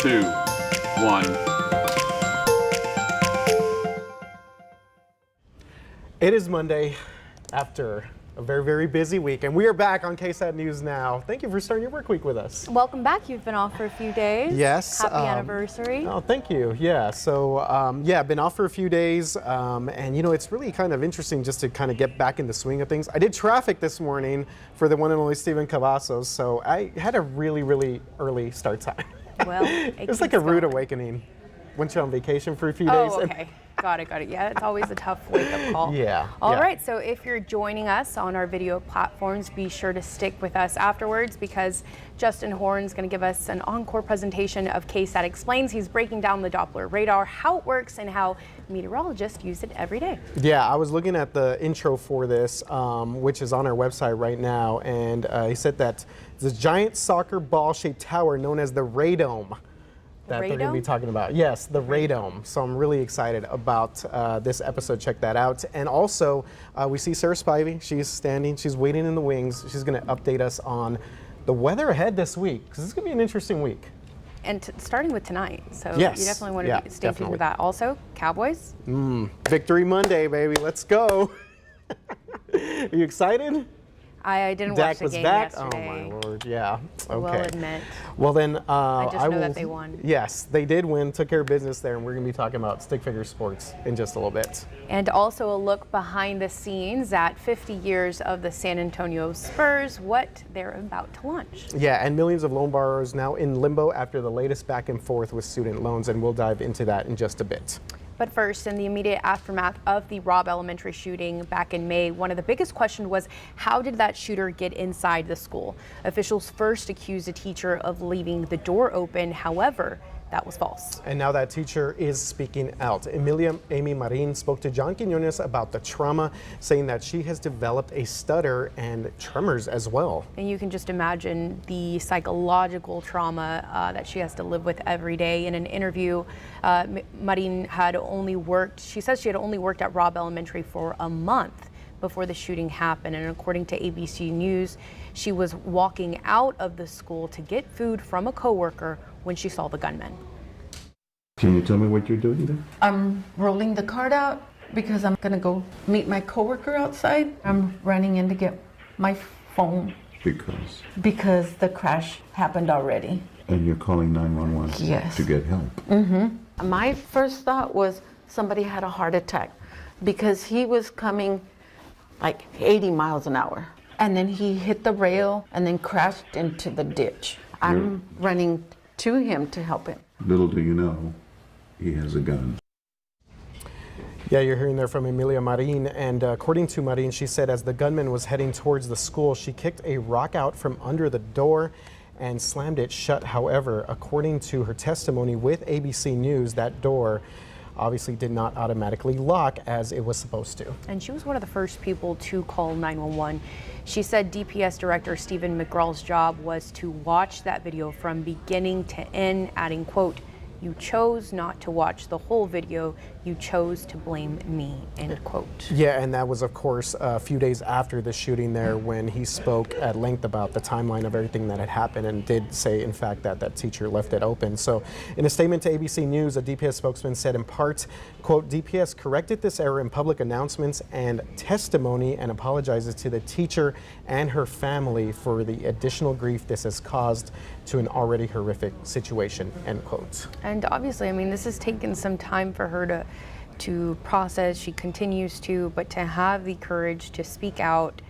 2, 1. It is Monday after a very, very busy week, and we are back on KSAT News Now. Thank you for starting your work week with us. Welcome back. You've been off for a few days. Yes. Happy anniversary. Oh, thank you. Yeah. So, yeah, been off for a few days, and you know, it's really kind of interesting just to kind of get back in the swing of things. I did traffic this morning for the one and only Steven Cavazos, so I had a really, really early start time. Well, it was like a rude awakening. Went you on vacation for a few days. Oh, okay. Got it. Yeah, it's always a tough wake-up call. Yeah. All right, so if you're joining us on our video platforms, be sure to stick with us afterwards because Justin Horn's going to give us an encore presentation of KSAT Explains. He's breaking down the Doppler radar, how it works, and how meteorologists use it every day. Yeah, I was looking at the intro for this, which is on our website right now, and he said that this giant soccer ball-shaped tower known as the radome that they're going to be talking about. Yes, the radome. So I'm really excited about this episode. Check that out. And also, we see Sarah Spivey. She's standing. She's waiting in the wings. She's going to update us on the weather ahead this week, because it's going to be an interesting week. And starting with tonight. So yes. You definitely want to stay tuned with that. Also, Cowboys. Victory Monday, baby. Let's go. Are you excited? I didn't watch the game yesterday. Oh my Lord, yeah. Okay. Will admit. Well then, I just know that they won. Yes, they did win. Took care of business there, and we're going to be talking about stick figure sports in just a little bit. And also a look behind the scenes at 50 years of the San Antonio Spurs, what they're about to launch. Yeah, and millions of loan borrowers now in limbo after the latest back and forth with student loans, and we'll dive into that in just a bit. But first, in the immediate aftermath of the Robb Elementary shooting back in May, one of the biggest questions was, how did that shooter get inside the school? Officials first accused a teacher of leaving the door open. However, that was false. And now that teacher is speaking out. Amy Marin spoke to John Quinones about the trauma, saying that she has developed a stutter and tremors as well. And you can just imagine the psychological trauma that she has to live with every day. In an interview, Marin she says she had only worked at Robb Elementary for a month before the shooting happened, and according to ABC News, she was walking out of the school to get food from a coworker when she saw the gunman. Can you tell me what you're doing there? I'm rolling the cart out because I'm gonna go meet my coworker outside. I'm running in to get my phone. Because? Because the crash happened already. And you're calling 911? Yes. To get help? Mm-hmm. My first thought was somebody had a heart attack because he was coming like 80 miles an hour. And then he hit the rail and then crashed into the ditch. I'm running to him to help him. Little do you know, he has a gun. Yeah, you're hearing there from Emilia Marin, and according to Marin, she said as the gunman was heading towards the school, she kicked a rock out from under the door and slammed it shut. However, according to her testimony with ABC News, that door obviously did not automatically lock as it was supposed to. And she was one of the first people to call 911. She said DPS Director Stephen McGraw's job was to watch that video from beginning to end, adding, quote, "You chose not to watch the whole video. You chose to blame me," end quote. Yeah, and that was, of course, a few days after the shooting there when he spoke at length about the timeline of everything that had happened and did say, in fact, that that teacher left it open. So in a statement to ABC News, a DPS spokesman said in part, quote, "DPS corrected this error in public announcements and testimony and apologizes to the teacher and her family for the additional grief this has caused to an already horrific situation," end quote. And obviously, I mean, this has taken some time for her to process. She continues to, but to have the courage to speak out,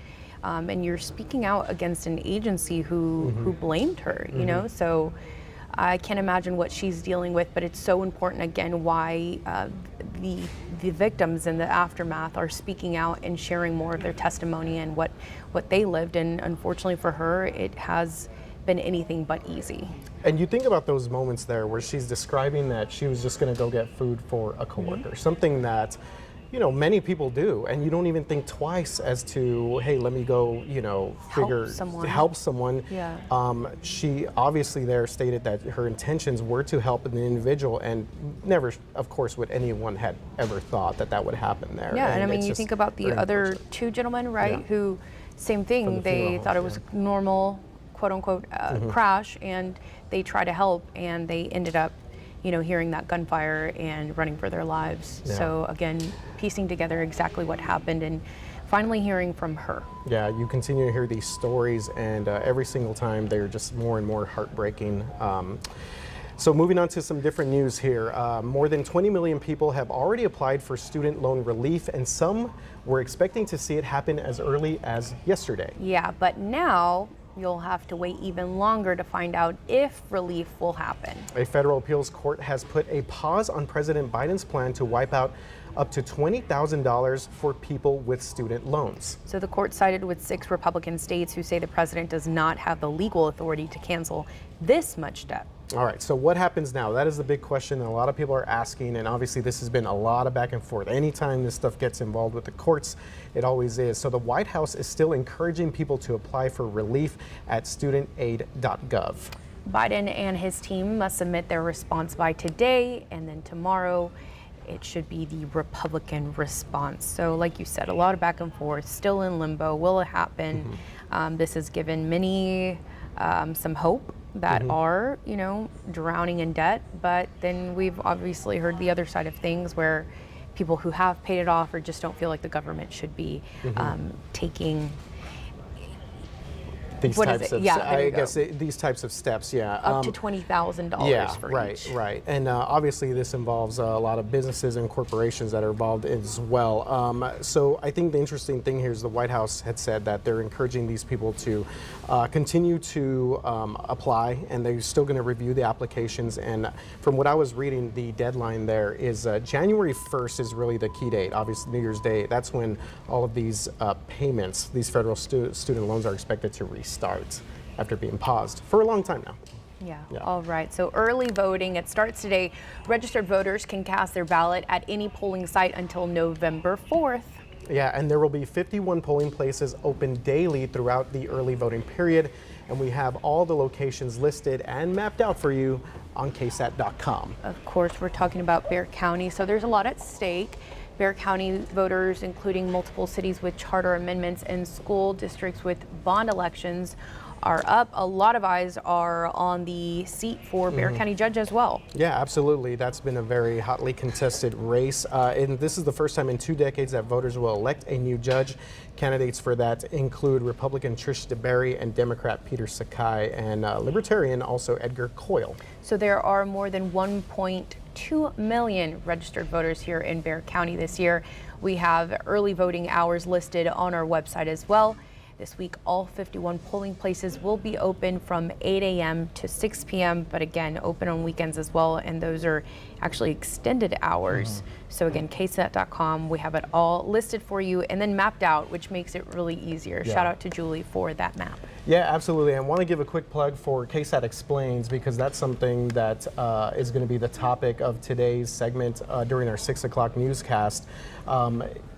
and you're speaking out against an agency who blamed her, you know, so I can't imagine what she's dealing with, but it's so important, again, why the victims in the aftermath are speaking out and sharing more of their testimony and what they lived. And unfortunately for her, it has been anything but easy. And you think about those moments there where she's describing that she was just going to go get food for a coworker, something that, you know, many people do, and you don't even think twice as to, hey, let me go, you know, help someone. Yeah. She obviously there stated that her intentions were to help an individual, and never, of course, would anyone had ever thought that that would happen there. Yeah, and I mean, you think about the other two gentlemen, right, who, same thing, they thought it was normal, quote unquote crash, and they try to help, and they ended up, hearing that gunfire and running for their lives. Yeah. So again, piecing together exactly what happened and finally hearing from her. Yeah, you continue to hear these stories, and every single time they're just more and more heartbreaking. So moving on to some different news here. More than 20 million people have already applied for student loan relief, and some were expecting to see it happen as early as yesterday. Yeah, but now you'll have to wait even longer to find out if relief will happen. A federal appeals court has put a pause on President Biden's plan to wipe out up to $20,000 for people with student loans. So the court sided with 6 Republican states who say the president does not have the legal authority to cancel this much debt. All right, so what happens now? That is the big question that a lot of people are asking, and obviously this has been a lot of back and forth. Anytime this stuff gets involved with the courts, it always is. So the White House is still encouraging people to apply for relief at studentaid.gov. Biden and his team must submit their response by today, and then tomorrow it should be the Republican response. So like you said, a lot of back and forth, still in limbo. Will it happen? This has given many some hope that are, drowning in debt. But then we've obviously heard the other side of things where people who have paid it off or just don't feel like the government should be taking these what types is it? of, Yeah, there I you guess go. these types of steps, yeah. Up to $20,000 Yeah, for right, each. right. And obviously this involves a lot of businesses and corporations that are involved as well. So I think the interesting thing here is the White House had said that they're encouraging these people to continue to apply, and they're still going to review the applications. And from what I was reading, the deadline there is January 1st is really the key date, obviously New Year's Day. That's when all of these payments, these federal student loans are expected to restart after being paused for a long time now. Yeah. All right. So early voting, it starts today. Registered voters can cast their ballot at any polling site until November 4th. Yeah, and there will be 51 polling places open daily throughout the early voting period. And we have all the locations listed and mapped out for you on KSAT.com. Of course, we're talking about Bexar County, so there's a lot at stake. Bexar County voters, including multiple cities with charter amendments and school districts with bond elections, are up. A lot of eyes are on the seat for Bexar County judge as well. Yeah, absolutely. That's been a very hotly contested race. And this is the first time in 2 decades that voters will elect a new judge. Candidates for that include Republican Trish DeBerry and Democrat Peter Sakai, and Libertarian also Edgar Coyle. So there are more than 1.2 million registered voters here in Bexar County this year. We have early voting hours listed on our website as well. This week, all 51 polling places will be open from 8 a.m. to 6 p.m., but again, open on weekends as well, and those are actually extended hours. So again, KSAT.com, we have it all listed for you and then mapped out, which makes it really easier. Yeah. Shout out to Julie for that map. Yeah, absolutely. I want to give a quick plug for KSAT Explains, because that's something that is going to be the topic of today's segment during our 6 o'clock newscast.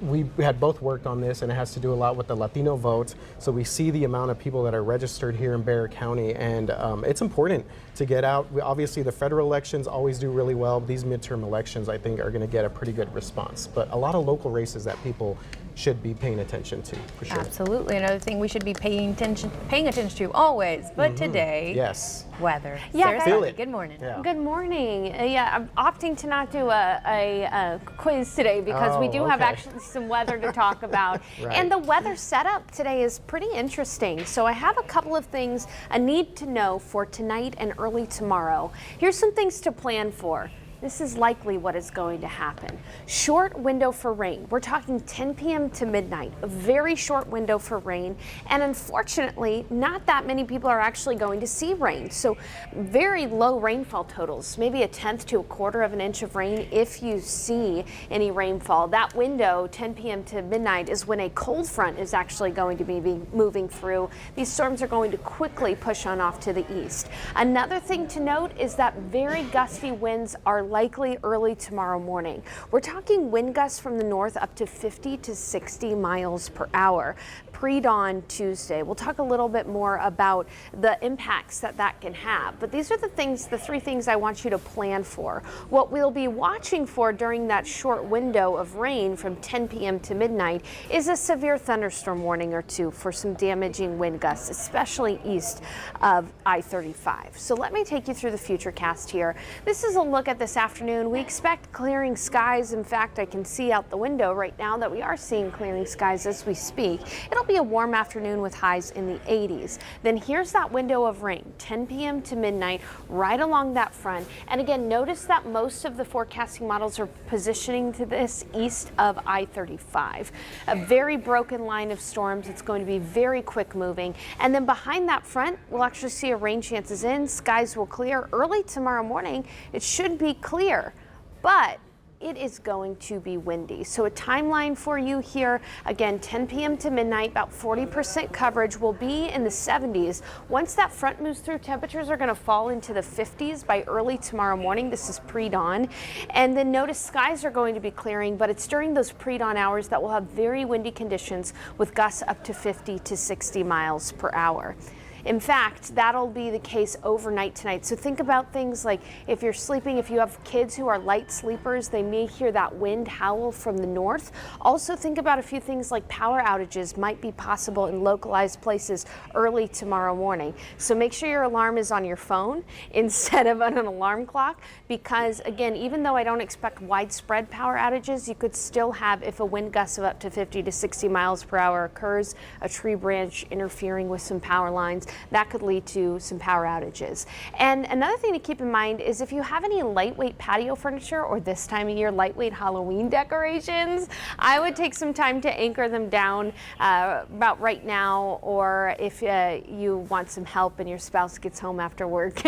We had both worked on this, and it has to do a lot with the Latino vote. So we see the amount of people that are registered here in Bexar County, and it's important to get out. Obviously, the federal elections always do really well. These midterm elections, I think, are going to get a pretty good response. But a lot of local races that people should be paying attention to, for sure. Absolutely. Another thing we should be paying attention to always, but today, Yes. weather. Yeah, Sarah guys. Feel Sally, it. good morning. Yeah. Good morning. Yeah, I'm opting to not do a quiz today because we Oh, do have okay. actually some weather to talk about. Right. And the weather setup today is pretty interesting. So I have a couple of things I need to know for tonight and early tomorrow. Here's some things to plan for. This is likely what is going to happen. Short window for rain. We're talking 10 p.m. to midnight, a very short window for rain. And unfortunately, not that many people are actually going to see rain. So very low rainfall totals, maybe a tenth to a quarter of an inch of rain if you see any rainfall. That window, 10 p.m. to midnight, is when a cold front is actually going to be moving through. These storms are going to quickly push on off to the east. Another thing to note is that very gusty winds are likely early tomorrow morning. We're talking wind gusts from the north up to 50 to 60 miles per hour. pre-dawn Tuesday. We'll talk a little bit more about the impacts that can have. But these are the three things I want you to plan for. What we'll be watching for during that short window of rain from 10 p.m. to midnight is a severe thunderstorm warning or two for some damaging wind gusts, especially east of I-35. So let me take you through the futurecast here. This is a look at this afternoon. We expect clearing skies. In fact, I can see out the window right now that we are seeing clearing skies as we speak. It'll be a warm afternoon with highs in the 80s. Then here's that window of rain, 10 p.m. to midnight, right along that front. And again, notice that most of the forecasting models are positioning to this east of I-35. A very broken line of storms. It's going to be very quick moving. And then behind that front, we'll actually see a rain chances in. Skies will clear early tomorrow morning. It should be clear, but it is going to be windy. So a timeline for you here, again, 10 p.m. to midnight, about 40% coverage will be in the 70s. Once that front moves through, temperatures are going to fall into the 50s by early tomorrow morning. This is pre-dawn. And then notice skies are going to be clearing, but it's during those pre-dawn hours that we'll have very windy conditions with gusts up to 50 to 60 miles per hour. In fact, that'll be the case overnight tonight. So think about things like if you're sleeping, if you have kids who are light sleepers, they may hear that wind howl from the north. Also think about a few things like power outages might be possible in localized places early tomorrow morning. So make sure your alarm is on your phone instead of on an alarm clock, because again, even though I don't expect widespread power outages, you could still have, if a wind gust of up to 50 to 60 miles per hour occurs, a tree branch interfering with some power lines, that could lead to some power outages. And another thing to keep in mind is if you have any lightweight patio furniture or this time of year lightweight Halloween decorations, I would take some time to anchor them down about right now, or if you want some help and your spouse gets home after work,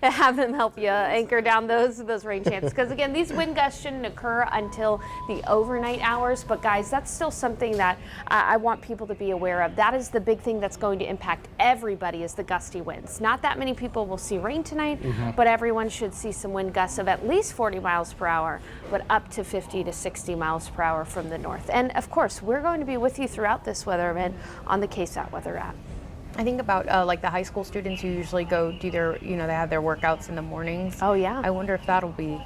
have them help you anchor down those rain chances. Because again, these wind gusts shouldn't occur until the overnight hours, but guys, that's still something that I want people to be aware of. That is the big thing that's going to impact everybody, is the gusty winds. Not that many people will see rain tonight, but everyone should see some wind gusts of at least 40 miles per hour, but up to 50 to 60 miles per hour from the north. And of course, we're going to be with you throughout this weather event on the KSAT weather app. I think about like the high school students who usually go do their, they have their workouts in the mornings. Oh yeah. I wonder if that'll be,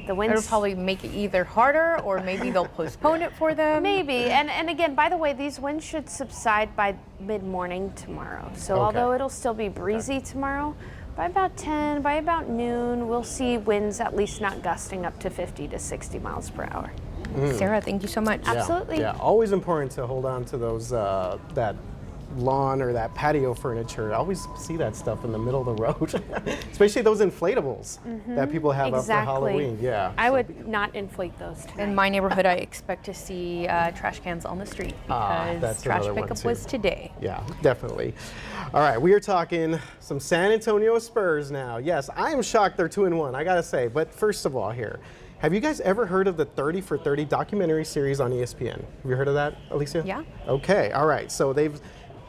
the winds. it'll probably make it either harder or maybe they'll postpone it for them. Maybe. And again, by the way, these winds should subside by mid-morning tomorrow. So although it'll still be breezy tomorrow, by about 10, by about noon, we'll see winds at least not gusting up to 50 to 60 miles per hour. Sarah, thank you so much. Absolutely. Yeah, always important to hold on to those that lawn or that patio furniture. I always see that stuff in the middle of the road, especially those inflatables that people have up for Halloween. Yeah, I would not inflate those tonight. In my neighborhood, I expect to see trash cans on the street because that's trash another one, pickup too. was today. Yeah, definitely. All right, we are talking some San Antonio Spurs now. Yes, I am shocked they're 2-1, I gotta say. But first of all here, have you guys ever heard of the 30 for 30 documentary series on ESPN? Have you heard of that, Alicia? Yeah. Okay, all right. So they've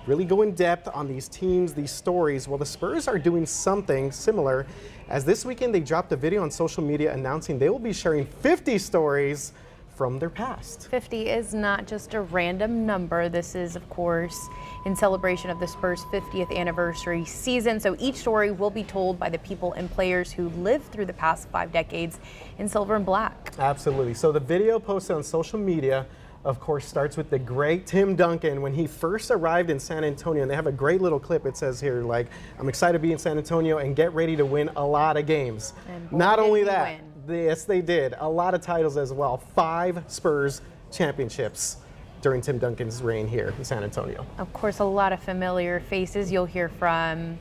really go in depth on these teams, these stories. Well, the Spurs are doing something similar, as this weekend they dropped a video on social media announcing they will be sharing 50 stories from their past. 50 is not just a random number. This is, of course, in celebration of the Spurs' 50th anniversary season. So each story will be told by the people and players who lived through the past 5 decades in silver and black. Absolutely. So the video posted on social media, of course, starts with the great Tim Duncan when he first arrived in San Antonio. And they have a great little clip. It says here, like, I'm excited to be in San Antonio and get ready to win a lot of games. Not only that, yes, they did. A lot of titles as well. 5 Spurs championships during Tim Duncan's reign here in San Antonio. Of course, a lot of familiar faces. You'll hear from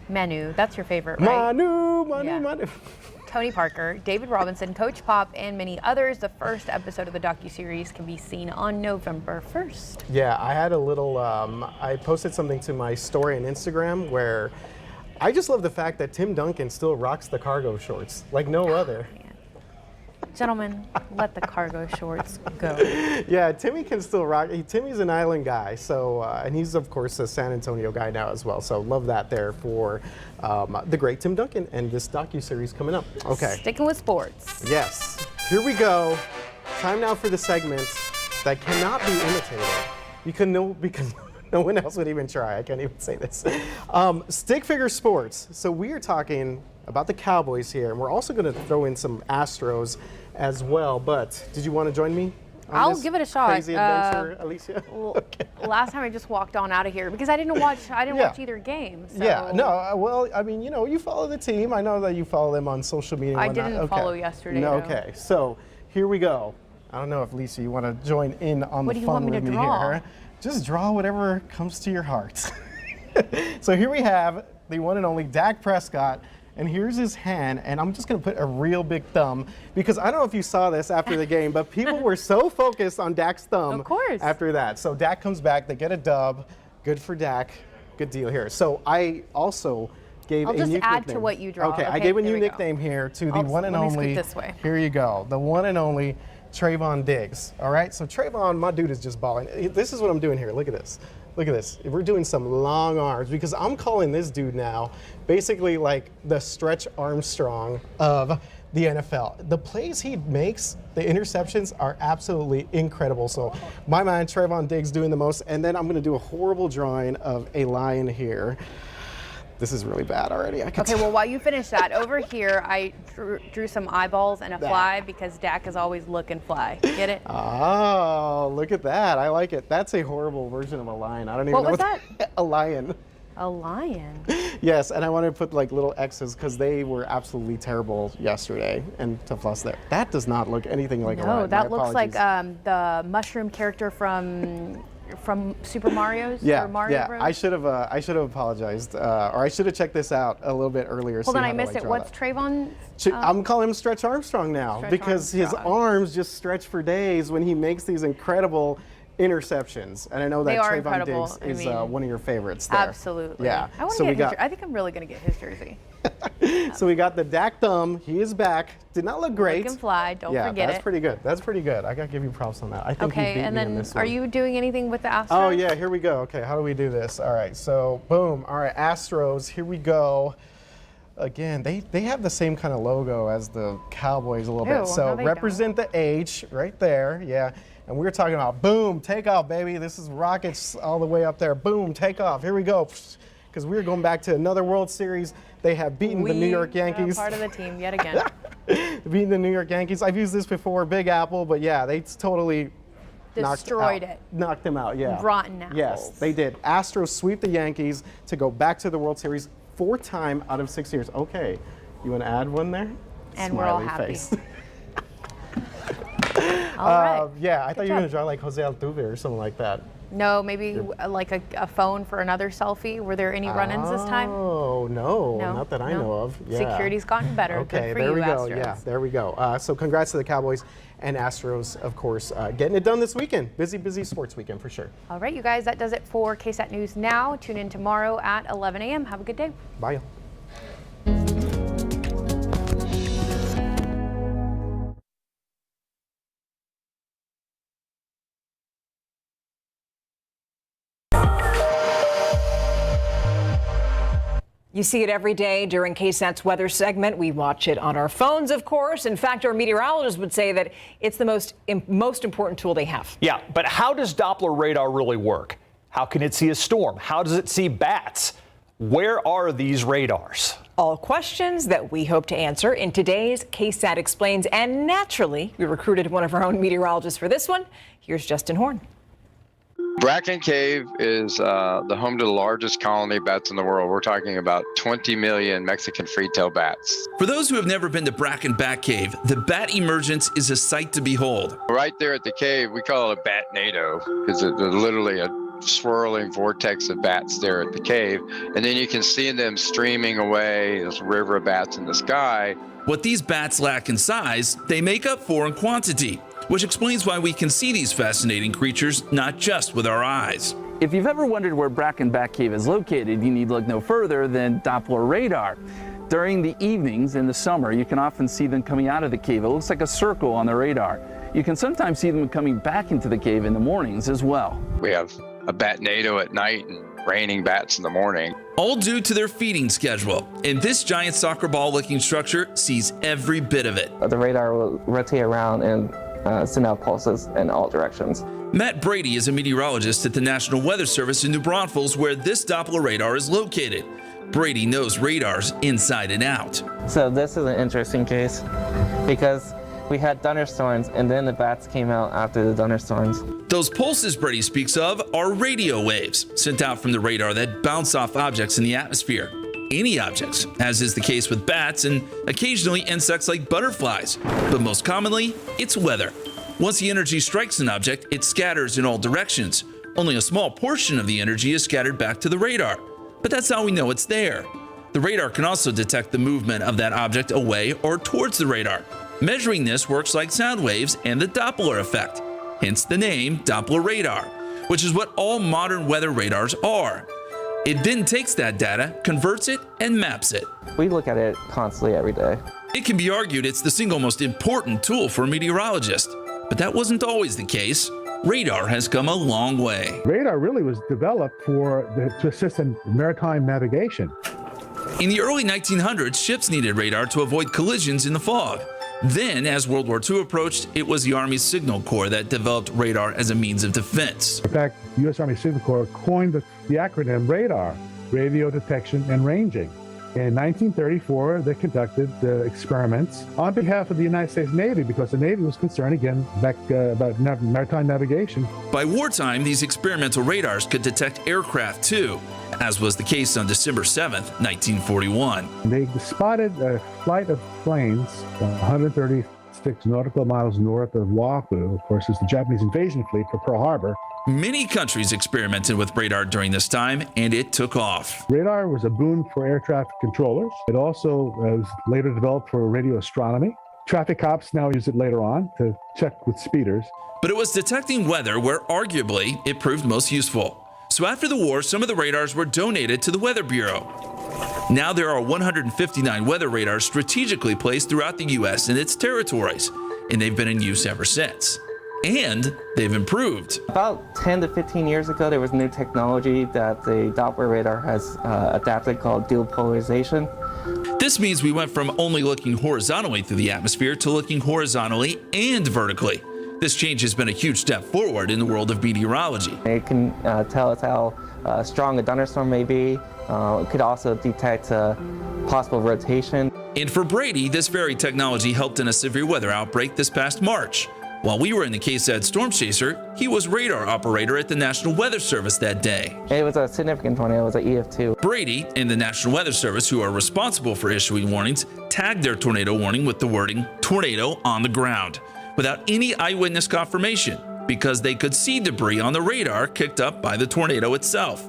Manu. That's your favorite, right? Manu. Tony Parker, David Robinson, Coach Pop, and many others. The first episode of the docuseries can be seen on November 1st. Yeah, I had a little, I posted something to my story on Instagram where I just love the fact that Tim Duncan still rocks the cargo shorts like no other. Gentlemen, let the cargo shorts go. Yeah, Timmy can still rock. Timmy's an island guy, so and he's of course a San Antonio guy now as well. So love that there for the great Tim Duncan and this docuseries coming up. Okay. Sticking with sports. Yes. Here we go. Time now for the segment that cannot be imitated. Because No one else would even try. I can't even say this. Stick figure sports. So we are talking about the Cowboys here, and we're also going to throw in some Astros as well. But did you want to join me? I'll give it a shot. Crazy adventure, Alicia. Okay. Last time I just walked on out of here because I didn't watch either game. So. Yeah, no, well, I mean, you follow the team. I know that you follow them on social media and I whatnot. didn't follow yesterday. No, no. Okay, so here we go. I don't know if, Lisa, you want to join in on What the do you fun want me with to me draw? here. Just draw whatever comes to your heart. So here we have the one and only Dak Prescott. And here's his hand, and I'm just going to put a real big thumb because I don't know if you saw this after the game, but people were so focused on Dak's thumb Of course. after that. So Dak comes back, they get a dub. Good for Dak. Good deal here. So I also gave I'll a just new add nickname. to what you draw. Okay, I Okay, gave a there new we go. nickname here to the I'll- one and let me scoot only. this way. Here you go, the one and only Trayvon Diggs. All right, so Trayvon, my dude is just balling. This is what I'm doing here. Look at this. Look at this. We're doing some long arms because I'm calling this dude now basically like the Stretch Armstrong of the NFL. The plays he makes, the interceptions are absolutely incredible. So my man, Trayvon Diggs doing the most. And then I'm going to do a horrible drawing of a lion here. This is really bad already. Okay, well, while you finish that, over here I drew some eyeballs and a fly because Dak is always looking fly. Get it? Oh, look at that. I like it. That's a horrible version of a lion. I don't even What know was that? A lion. A lion. Yes, and I want to put like little X's because they were absolutely terrible yesterday. And to fuss there, that does not look anything like a lion. No, that My looks like apologies. the mushroom character from Super Mario's Yeah, or Mario yeah. Bros. I should have apologized, or I should have checked this out a little bit earlier. Hold see on, how I to, missed like, it. draw What's that. Trayvon? I'm calling him Stretch Armstrong now Stretch because his Armstrong. arms just stretch for days when he makes these incredible interceptions. And I know that They are Trayvon incredible. Diggs I is mean, one of your favorites there. Absolutely. Yeah. I want So to we get his got- I think I'm really going to get his jersey. So we got the Dak thumb. He is back. Did not look great. Looking fly. Don't yeah, forget that's it. pretty good. That's pretty good. I got to give you props on that. I think you Okay, beat and me in then this are one. you doing anything with the Astros? Oh yeah, here we go. Okay, how do we do this? All right, so boom. All right, Astros, here we go. Again, they have the same kind of logo as the Cowboys a little Ew, bit. So no, they represent the H right there, yeah. And we were talking about boom, take off, baby. This is rockets all the way up there. Boom, take off. Here we go. Because we're going back to another World Series. They have beaten the New York Yankees. Part of the team yet again. Beating the New York Yankees. I've used this before, Big Apple, but yeah, they totally Destroyed it. Knocked them out, yeah. Rotten apples. Yes, they did. Astros sweep the Yankees to go back to the World Series 4th time out of 6 years. Okay, you want to add one there? And we're all Smiley happy. face. All right. Yeah, I thought you were job. going to draw like Jose Altuve or something like that. No, maybe like a phone for another selfie. Were there any run-ins this time? Oh, no, No, not that I no. know of. Yeah. Security's gotten better. Okay, Good for there you, we go. Astros. Yeah, there we go. So congrats to the Cowboys and Astros, of course, getting it done this weekend. Busy sports weekend for sure. All right, you guys, that does it for KSAT News Now. Tune in tomorrow at 11 a.m. Have a good day. Bye. You see it every day during KSAT's weather segment. We watch it on our phones, of course. In fact, our meteorologists would say that it's the most important tool they have. Yeah, but how does Doppler radar really work? How can it see a storm? How does it see bats? Where are these radars? All questions that we hope to answer in today's KSAT Explains. And naturally, we recruited one of our own meteorologists for this one. Here's Justin Horn. Bracken Cave is the home to the largest colony of bats in the world. We're talking about 20 million Mexican free-tailed bats. For those who have never been to Bracken Bat Cave, the bat emergence is a sight to behold. Right there at the cave, we call it a batnado because there's literally a swirling vortex of bats there at the cave. And then you can see them streaming away, this river of bats in the sky. What these bats lack in size, they make up for in quantity, which explains why we can see these fascinating creatures not just with our eyes. If you've ever wondered where Bracken Bat Cave is located, you need look no further than Doppler radar. During the evenings in the summer, you can often see them coming out of the cave. It looks like a circle on the radar. You can sometimes see them coming back into the cave in the mornings as well. We have a batnado at night and raining bats in the morning. All due to their feeding schedule. And this giant soccer ball looking structure sees every bit of it. The radar will rotate around and send out pulses in all directions. Matt Brady is a meteorologist at the National Weather Service in New Braunfels, where this Doppler radar is located. Brady knows radars inside and out. So this is an interesting case because we had thunderstorms and then the bats came out after the thunderstorms. Those pulses Brady speaks of are radio waves sent out from the radar that bounce off objects in the atmosphere. Any objects, as is the case with bats and occasionally insects like butterflies. But most commonly, it's weather. Once the energy strikes an object, it scatters in all directions. Only a small portion of the energy is scattered back to the radar. But that's how we know it's there. The radar can also detect the movement of that object away or towards the radar. Measuring this works like sound waves and the Doppler effect, hence the name Doppler radar, which is what all modern weather radars are. It then takes that data, converts it, and maps it. We look at it constantly every day. It can be argued it's the single most important tool for a meteorologist, but that wasn't always the case. Radar has come a long way. Radar really was developed to assist in maritime navigation. In the early 1900s, ships needed radar to avoid collisions in the fog. Then, as World War II approached, it was the Army Signal Corps that developed radar as a means of defense. In fact, the U.S. Army Signal Corps coined the acronym RADAR, Radio Detection and Ranging. In 1934, they conducted experiments on behalf of the United States Navy because the Navy was concerned, again, back about maritime navigation. By wartime, these experimental radars could detect aircraft too, as was the case on December 7th, 1941. They spotted a flight of planes 136 nautical miles north of Oahu. Of course, it's the Japanese invasion fleet for Pearl Harbor. Many countries experimented with radar during this time, and it took off. Radar was a boon for air traffic controllers. It also was later developed for radio astronomy. Traffic cops now use it later on to check with speeders. But it was detecting weather where arguably it proved most useful. So after the war, some of the radars were donated to the Weather Bureau. Now there are 159 weather radars strategically placed throughout the U.S. and its territories, and they've been in use ever since. And they've improved. About 10 to 15 years ago, there was new technology that the Doppler radar has adapted called dual polarization. This means we went from only looking horizontally through the atmosphere to looking horizontally and vertically. This change has been a huge step forward in the world of meteorology. It can tell us how strong a thunderstorm may be. It could also detect possible rotation. And for Brady, this very technology helped in a severe weather outbreak this past March. While we were in the KSAT Storm Chaser, he was radar operator at the National Weather Service that day. It was a significant tornado. It was an EF2. Brady and the National Weather Service, who are responsible for issuing warnings, tagged their tornado warning with the wording "tornado on the ground," without any eyewitness confirmation, because they could see debris on the radar kicked up by the tornado itself.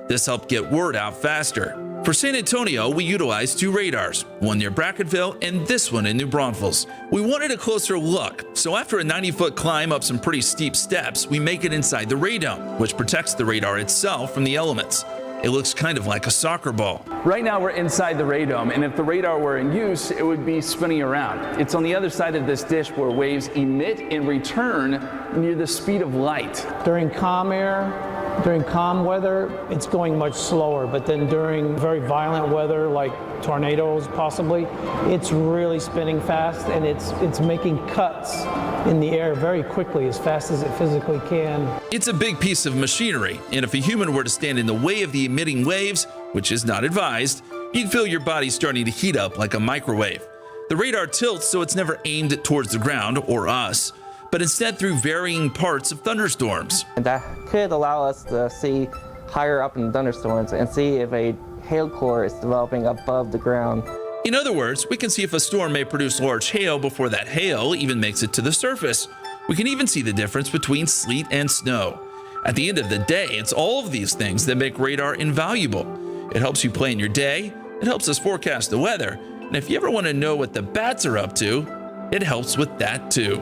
This helped get word out faster. For San Antonio, we utilized two radars, one near Brackenville and this one in New Braunfels. We wanted a closer look, so after a 90-foot climb up some pretty steep steps, we make it inside the radome, which protects the radar itself from the elements. It looks kind of like a soccer ball. Right now we're inside the radome, and if the radar were in use, it would be spinning around. It's on the other side of this dish where waves emit and return near the speed of light. During calm air, during calm weather, it's going much slower, but then during very violent weather, like tornadoes possibly, it's really spinning fast, and it's making cuts in the air very quickly, as fast as it physically can. It's a big piece of machinery, and if a human were to stand in the way of the emitting waves, which is not advised, you'd feel your body starting to heat up like a microwave. The radar tilts so it's never aimed towards the ground or us, but instead through varying parts of thunderstorms. And that could allow us to see higher up in thunderstorms and see if a hail core is developing above the ground. In other words, we can see if a storm may produce large hail before that hail even makes it to the surface. We can even see the difference between sleet and snow. At the end of the day, it's all of these things that make radar invaluable. It helps you plan your day, it helps us forecast the weather, and if you ever want to know what the bats are up to, it helps with that too.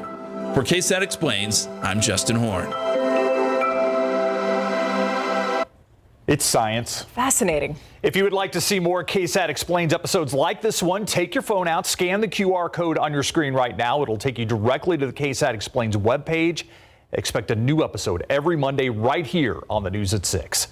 For KSAT Explains, I'm Justin Horn. It's science. Fascinating. If you would like to see more KSAT Explains episodes like this one, take your phone out, scan the QR code on your screen right now. It'll take you directly to the KSAT Explains webpage. Expect a new episode every Monday right here on the News at 6.